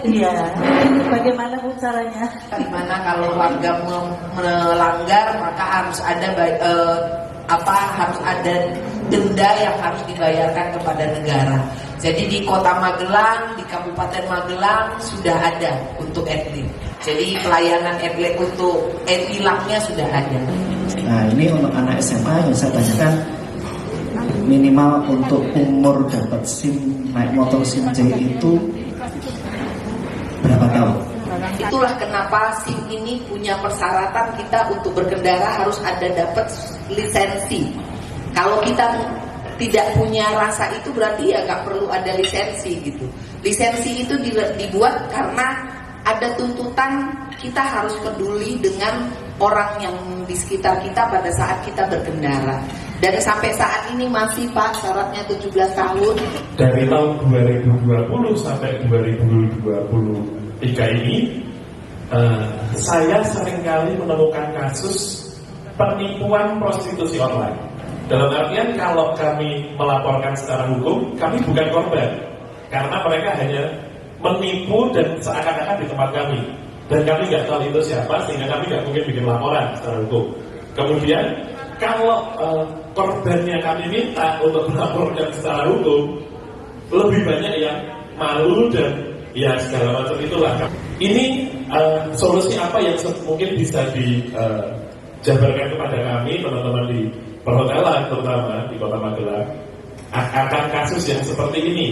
Iya. Bagaimana Bu caranya? Dimana kalau warga melanggar maka harus ada harus ada denda yang harus dibayarkan kepada negara. Jadi di Kota Magelang, di Kabupaten Magelang sudah ada untuk etlil. Jadi pelayanan etlil untuk etilangnya sudah ada. Nah ini untuk anak SMA yang saya tanyakan, minimal untuk umur dapat SIM naik motor SIM J itu berapa tahun? Itulah kenapa SIM ini punya persyaratan kita untuk berkendara harus ada dapat lisensi. Kalau kita tidak punya rasa itu berarti ya nggak perlu ada lisensi gitu. Lisensi itu dibuat karena ada tuntutan kita harus peduli dengan orang yang di sekitar kita pada saat kita berkendara. Dan sampai saat ini masih Pak syaratnya 17 tahun. Dari tahun 2020 sampai 2023 ini saya seringkali menemukan kasus penipuan prostitusi online. Dalam artian kalau kami melaporkan secara hukum, kami bukan korban, karena mereka hanya menipu dan seakan-akan di tempat kami, dan kami nggak tahu itu siapa, sehingga kami nggak mungkin bikin laporan secara hukum. Kemudian kalau korbannya kami minta untuk melaporkan secara hukum, lebih banyak yang malu dan ya segala macam itulah. Ini solusi apa yang mungkin bisa dijabarkan kepada kami teman-teman di perhotelan, terutama di Kota Magelang, akan kasus yang seperti ini?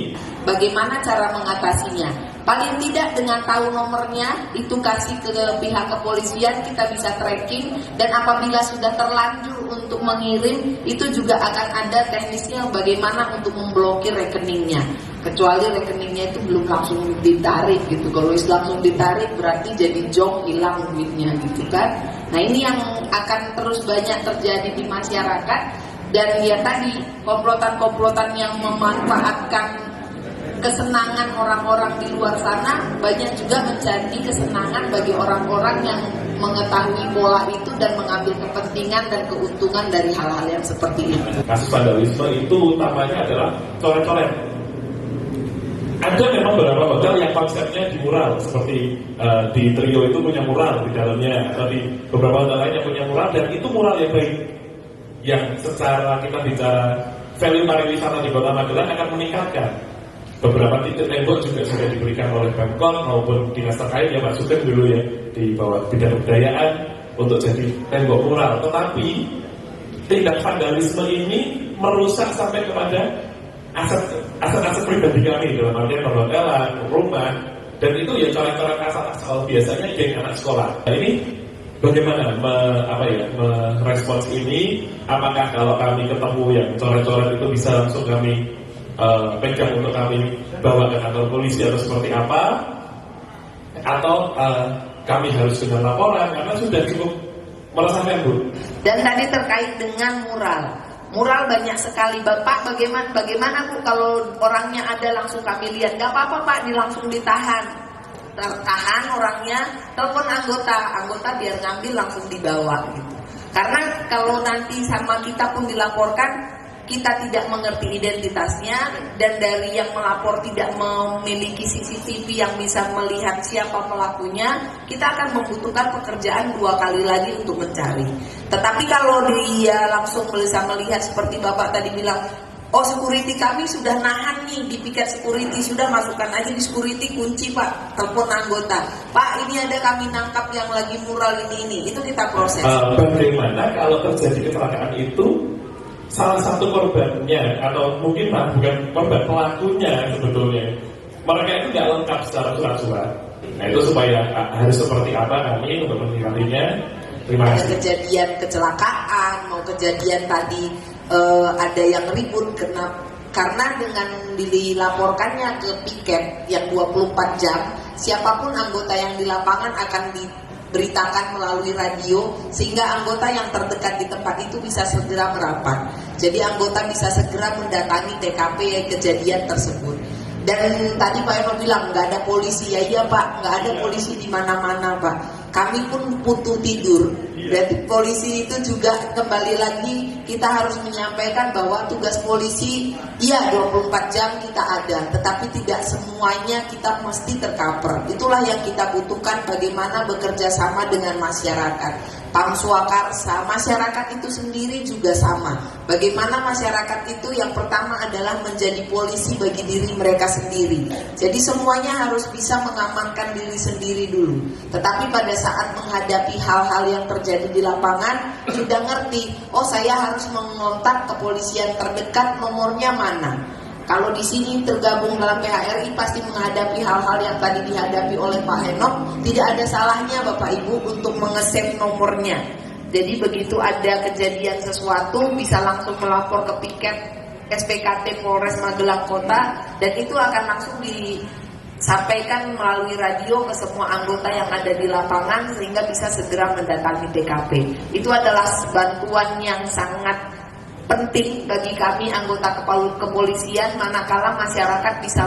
Bagaimana cara mengatasinya? Paling tidak dengan tahu nomornya, itu kasih ke pihak kepolisian, kita bisa tracking. Dan apabila sudah terlanjur untuk mengirim, itu juga akan ada teknisnya bagaimana untuk memblokir rekeningnya. Kecuali rekeningnya itu belum langsung ditarik gitu. Kalau langsung ditarik berarti jadi jong, hilang duitnya gitu kan. Nah ini yang akan terus banyak terjadi di masyarakat. Dan ya tadi komplotan-komplotan yang memanfaatkan kesenangan orang-orang di luar sana banyak juga menjadi kesenangan bagi orang-orang yang mengetahui pola itu dan mengambil kepentingan dan keuntungan dari hal-hal yang seperti itu. Kasus vandalisme itu utamanya adalah coret-coret. Ada memang beberapa hotel yang konsepnya di mural, seperti di Trio itu punya mural di dalamnya, atau di beberapa hotel lain yang punya mural, dan itu mural yang baik, yang secara kita bicara value pariwisata di Kota Magelang akan meningkatkan. Beberapa titik tembok juga sudah diberikan oleh Pemkot maupun dinas terkait ya Pak Sugeng dulu ya di bawah bidang kebudayaan untuk jadi tembok mural. Tetapi tindak vandalisme ini merusak sampai kepada aset pribadi kami dalam artian perhotelan, rumah, dan itu ya coret-coret asal biasanya geng anak sekolah. Nah ini bagaimana merespons ini? Apakah kalau kami ketemu yang coret-coret itu bisa langsung kami pegang untuk kami bawa ke kantor polisi atau seperti apa? Atau kami harus dengan laporan karena sudah cukup meresahkan Bu? Dan tadi terkait dengan mural banyak sekali Bapak, bagaimana Bu kalau orangnya ada langsung kami lihat? Gak apa-apa Pak, langsung ditahan orangnya, telepon anggota biar ngambil langsung dibawa gitu. Karena kalau nanti sama kita pun dilaporkan, kita tidak mengerti identitasnya, dan dari yang melapor tidak memiliki CCTV yang bisa melihat siapa pelakunya, kita akan membutuhkan pekerjaan 2 kali lagi untuk mencari. Tetapi kalau dia langsung bisa melihat seperti Bapak tadi bilang, oh security kami sudah nahan nih di piket security, sudah masukkan aja di security kunci Pak, telepon anggota, Pak ini ada kami nangkap yang lagi mural ini, itu kita proses. Bagaimana kalau terjadi kecelakaan itu salah satu korbannya atau mungkin bukan korban, pelakunya sebetulnya mereka itu nggak lengkap secara surat-surat. Nah itu supaya harus seperti apa kami untuk menyikapinya. Terima kasih. Ada kejadian kecelakaan, mau kejadian tadi ada yang ribut karena dengan dilaporkannya ke piket yang 24 jam, siapapun anggota yang di lapangan akan diberitakan melalui radio, sehingga anggota yang terdekat di tempat itu bisa segera merapat. Jadi anggota bisa segera mendatangi TKP kejadian tersebut. Dan tadi Pak Eno bilang nggak ada polisi, ya iya Pak, nggak ada polisi di mana-mana Pak. Kami pun butuh tidur. Jadi polisi itu juga kembali lagi kita harus menyampaikan bahwa tugas polisi iya 24 jam kita ada, tetapi tidak semuanya kita mesti tercover. Itulah yang kita butuhkan, bagaimana bekerja sama dengan masyarakat. Pam swakarsa, masyarakat itu sendiri juga sama. Bagaimana masyarakat itu yang pertama adalah menjadi polisi bagi diri mereka sendiri. Jadi semuanya harus bisa mengamankan diri sendiri dulu. Tetapi pada saat menghadapi hal-hal yang terjadi di lapangan, sudah ngerti, oh saya harus mengontak kepolisian terdekat, nomornya mana. Kalau di sini tergabung dalam PHRI pasti menghadapi hal-hal yang tadi dihadapi oleh Pak Henok. Tidak ada salahnya Bapak Ibu untuk mengesave nomornya. Jadi begitu ada kejadian sesuatu bisa langsung melapor ke piket SPKT Polres Magelang Kota, dan itu akan langsung disampaikan melalui radio ke semua anggota yang ada di lapangan sehingga bisa segera mendatangi TKP. Itu adalah bantuan yang sangat penting bagi kami anggota kepolisian, manakala masyarakat bisa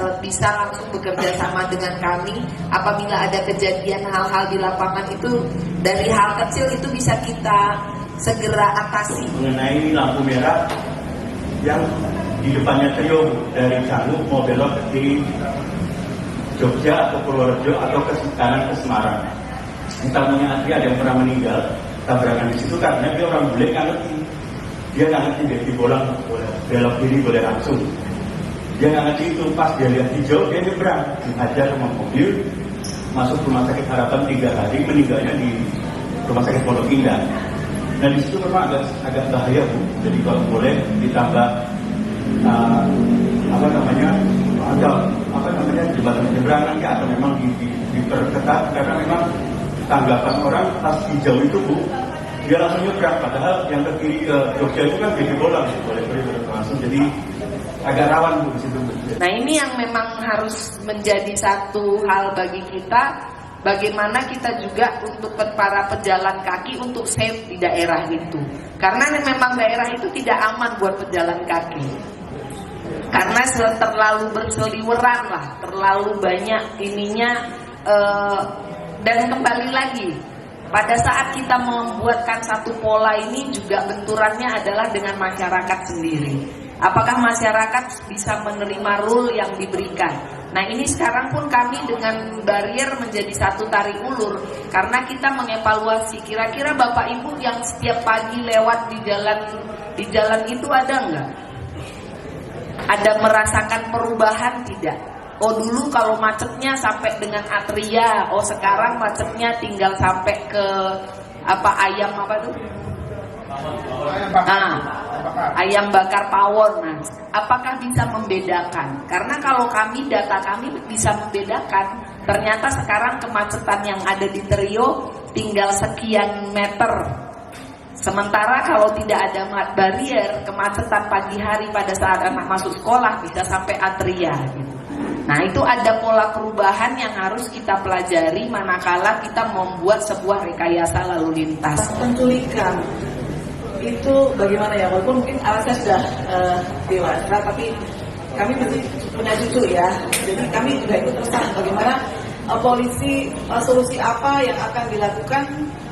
langsung bekerja sama dengan kami apabila ada kejadian hal-hal di lapangan. Itu dari hal kecil itu bisa kita segera atasi. Mengenai lampu merah yang di depannya trio dari Canggu mau belok ke Jogja atau Purworejo atau ke kanan ke Semarang. Utamanya antri ada yang pernah meninggal tabrakan di situ karena dia orang bule nggak ngerti. Dia nggak ngerti dia dibolang boleh belok kiri boleh langsung. Dia nggak ngerti itu, pas dia lihat hijau dia nyebrang, dihajar sama mobil, masuk rumah sakit Harapan 3 hari, meninggalnya di rumah sakit Pondok Indah. Nah di situ memang agak bahaya Bu. Jadi kalau boleh ditambah jembatan penyeberangan ya, atau memang diperketat, karena memang tanggapan orang pas hijau itu Bu, dia langsung nyebrang, padahal yang ke kiri ke Jogja itu kan jadi bolang, boleh langsung, jadi agak rawan Bu di situ. Nah ini yang memang harus menjadi satu hal bagi kita, bagaimana kita juga untuk para pejalan kaki untuk safe di daerah itu, karena memang daerah itu tidak aman buat pejalan kaki, karena terlalu berseliweran lah, terlalu banyak ininya, dan kembali lagi. Pada saat kita membuatkan satu pola ini juga benturannya adalah dengan masyarakat sendiri. Apakah masyarakat bisa menerima rule yang diberikan? Nah ini sekarang pun kami dengan barier menjadi satu tarik ulur, karena kita mengevaluasi kira-kira Bapak Ibu yang setiap pagi lewat di jalan itu ada nggak? Ada merasakan perubahan tidak? Oh dulu kalau macetnya sampai dengan Atria, oh sekarang macetnya tinggal sampai ke ayam ayam bakar pawon. Nah, apakah bisa membedakan? Karena kalau data kami bisa membedakan. Ternyata sekarang kemacetan yang ada di Trio tinggal sekian meter. Sementara kalau tidak ada barier, kemacetan pagi hari pada saat anak masuk sekolah bisa sampai Atria gitu. Nah itu ada pola perubahan yang harus kita pelajari manakala kita membuat sebuah rekayasa lalu lintas. Penculikan itu bagaimana ya, walaupun mungkin anak saya sudah dewasa, tapi kami masih punya cucu ya, jadi kami juga ikut resah bagaimana polisi, solusi apa yang akan dilakukan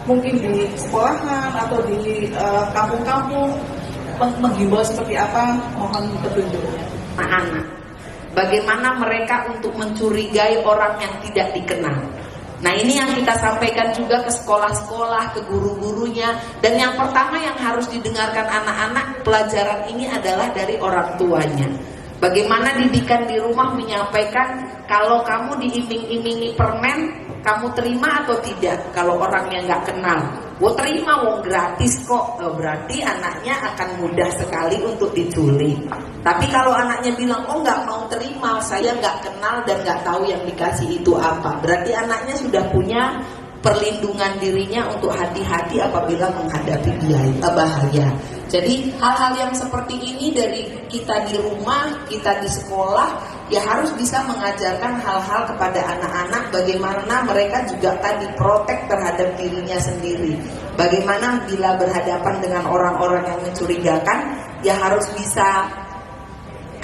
mungkin di sekolahan atau di kampung-kampung, menghimbau seperti apa, mohon petunjuknya. Anak-anak, bagaimana mereka untuk mencurigai orang yang tidak dikenal. Nah ini yang kita sampaikan juga ke sekolah-sekolah, ke guru-gurunya. Dan yang pertama yang harus didengarkan anak-anak, pelajaran ini adalah dari orang tuanya. Bagaimana didikan di rumah menyampaikan, kalau kamu diiming-imingi permen, kamu terima atau tidak? Kalau orangnya nggak kenal, terima, gratis kok. Berarti anaknya akan mudah sekali untuk diculik. Tapi kalau anaknya bilang, nggak mau terima, saya nggak kenal dan nggak tahu yang dikasih itu apa, berarti anaknya sudah punya perlindungan dirinya untuk hati-hati apabila menghadapi bahaya. Jadi hal-hal yang seperti ini dari kita di rumah, kita di sekolah, ya harus bisa mengajarkan hal-hal kepada anak-anak, bagaimana mereka juga tadi protek terhadap dirinya sendiri. Bagaimana bila berhadapan dengan orang-orang yang mencurigakan, ya harus bisa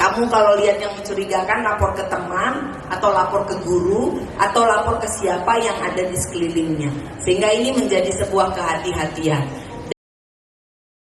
Kamu kalau lihat yang mencurigakan, lapor ke teman, atau lapor ke guru, atau lapor ke siapa yang ada di sekelilingnya. Sehingga ini menjadi sebuah kehati-hatian.